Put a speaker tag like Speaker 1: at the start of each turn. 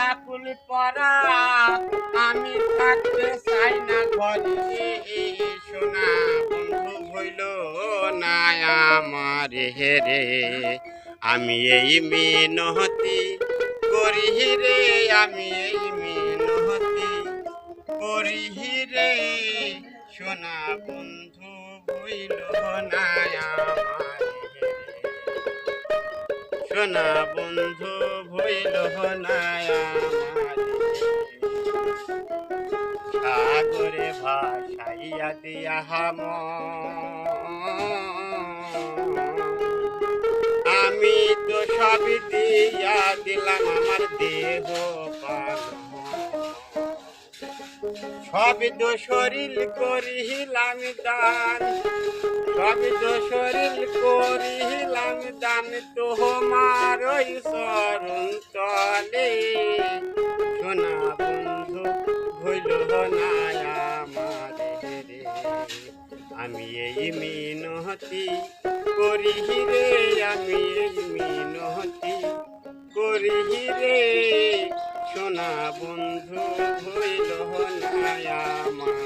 Speaker 1: কাকুল পরা আমি থাকতে চাই না ঘরে সোনা বন্ধু হইল না আমার হেরে আমি এই মিনতি করি রে আমি এই মিনতি করি রে সোনা বন্ধু হইল না আমার সোনা বন্ধু হইল না আমার সাগরে ভাসাইয়া দিয়া হাম আমি তো সব দিয়া দিলাম আমার দেহ সব তো শরীর করিলাম দান সব তো শরীর করিলাম দান তোমার ওই চরণ তলে সোনা বন্ধু হইল না আমার রে আমি এই মিনতি করি রে আমি এই মিনতি করি রে সোনা বন্ধু হইল না আমার